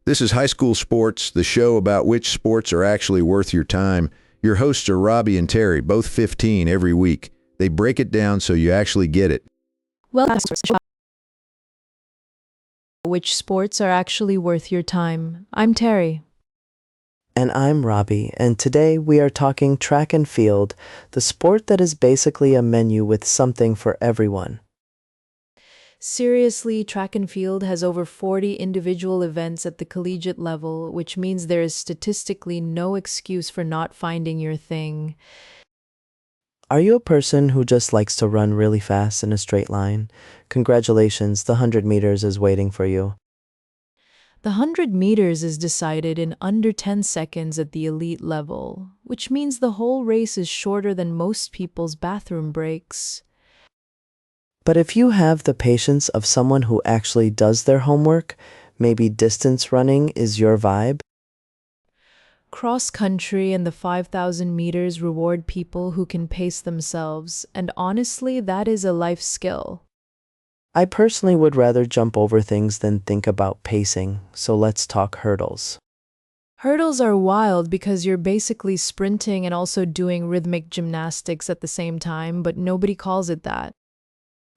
This is High School Sports, the show about which sports are actually worth your time. Your hosts are Robbie and Terry, both 15 every week. They break it down so you actually get it. Which sports are actually worth your time. I'm Terry. And I'm Robbie, and today we are talking track and field, the sport that is basically a menu with something for everyone. Seriously, track and field has over 40 individual events at the collegiate level, which means there is statistically no excuse for not finding your thing. Are you a person who just likes to run really fast in a straight line? Congratulations, the 100 meters is waiting for you. The 100 meters is decided in under 10 seconds at the elite level, which means the whole race is shorter than most people's bathroom breaks. But if you have the patience of someone who actually does their homework, maybe distance running is your vibe? Cross country and the 5,000 meters reward people who can pace themselves, and honestly, that is a life skill. I personally would rather jump over things than think about pacing, so let's talk hurdles. Hurdles are wild because you're basically sprinting and also doing rhythmic gymnastics at the same time, but nobody calls it that.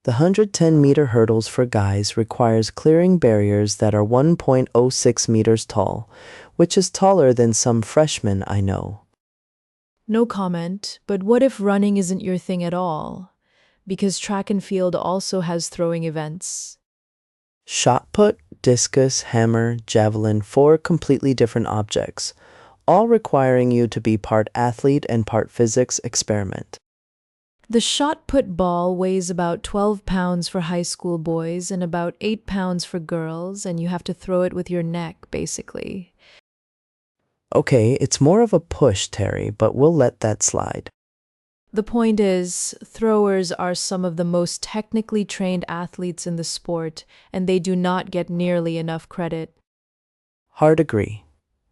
The 110-meter hurdles for guys requires clearing barriers that are 1.06 meters tall, which is taller than some freshmen I know. No comment, but what if running isn't your thing at all? Because track and field also has throwing events. Shot put, discus, hammer, javelin, 4 completely different objects, all requiring you to be part athlete and part physics experiment. The shot put ball weighs about 12 pounds for high school boys and about 8 pounds for girls, and you have to throw it with your neck, basically. Okay, it's more of a push, Terry, but we'll let that slide. The point is, throwers are some of the most technically trained athletes in the sport, and they do not get nearly enough credit. Hard agree.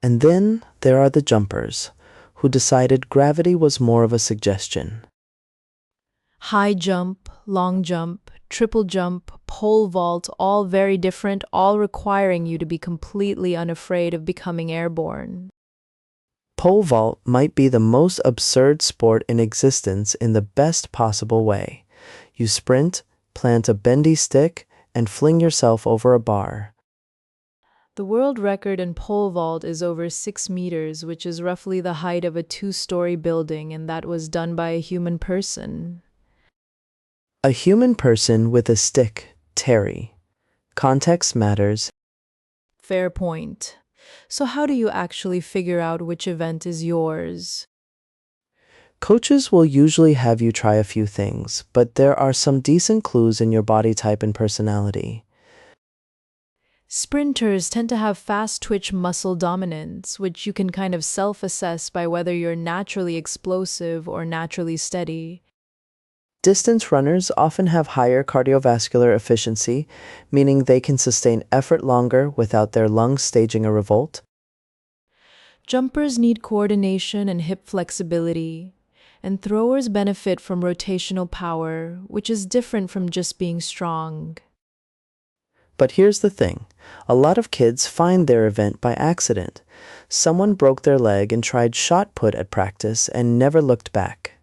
And then there are the jumpers, who decided gravity was more of a suggestion. High jump, long jump, triple jump, pole vault, all very different, all requiring you to be completely unafraid of becoming airborne. Pole vault might be the most absurd sport in existence in the best possible way. You sprint, plant a bendy stick, and fling yourself over a bar. The world record in pole vault is over 6 meters, which is roughly the height of a 2-story building, and that was done by a human person. A human person with a stick, Terry. Context matters. Fair point. So how do you actually figure out which event is yours? Coaches will usually have you try a few things, but there are some decent clues in your body type and personality. Sprinters tend to have fast twitch muscle dominance, which you can kind of self-assess by whether you're naturally explosive or naturally steady. Distance runners often have higher cardiovascular efficiency, meaning they can sustain effort longer without their lungs staging a revolt. Jumpers need coordination and hip flexibility, and throwers benefit from rotational power, which is different from just being strong. But here's the thing. A lot of kids find their event by accident. Someone broke their leg and tried shot put at practice and never looked back.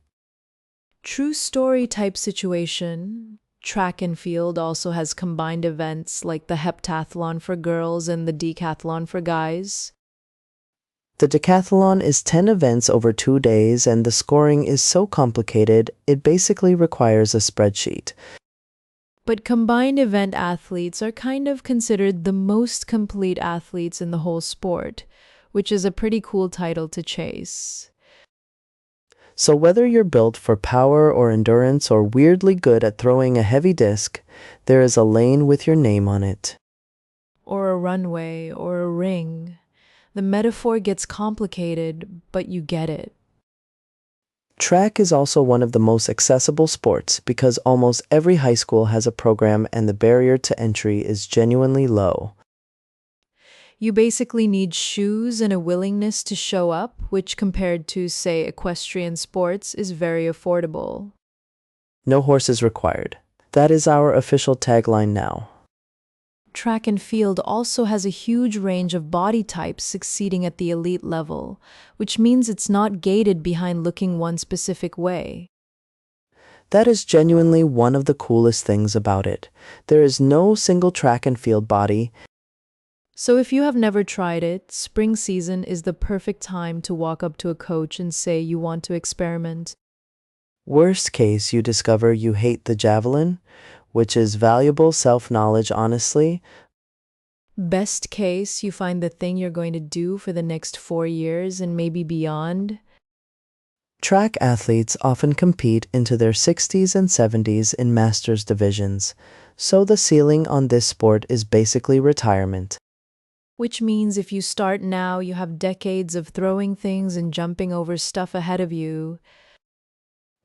True story type situation. Track and field also has combined events like the heptathlon for girls and the decathlon for guys. The decathlon is 10 events over 2 days, and the scoring is so complicated, it basically requires a spreadsheet. But combined event athletes are kind of considered the most complete athletes in the whole sport, which is a pretty cool title to chase. So whether you're built for power or endurance or weirdly good at throwing a heavy disc, there is a lane with your name on it. Or a runway, or a ring. The metaphor gets complicated, but you get it. Track is also one of the most accessible sports because almost every high school has a program and the barrier to entry is genuinely low. You basically need shoes and a willingness to show up, which compared to, say, equestrian sports is very affordable. No horses required. That is our official tagline now. track and field also has a huge range of body types succeeding at the elite level, which means it's not gated behind looking one specific way. That is genuinely one of the coolest things about it. There is no single track and field body. So if you have never tried it, spring season is the perfect time to walk up to a coach and say you want to experiment. Worst case, you discover you hate the javelin, which is valuable self-knowledge, honestly. Best case, you find the thing you're going to do for the next 4 years and maybe beyond. Track athletes often compete into their 60s and 70s in masters divisions, so the ceiling on this sport is basically retirement. Which means if you start now, you have decades of throwing things and jumping over stuff ahead of you.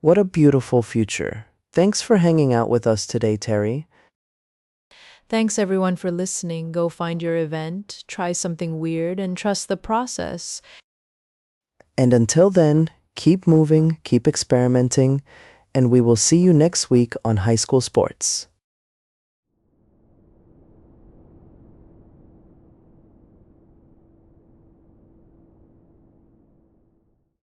What a beautiful future. Thanks for hanging out with us today, Terry. Thanks everyone for listening. Go find your event, try something weird, and trust the process. And until then, keep moving, keep experimenting, and we will see you next week on High School Sports.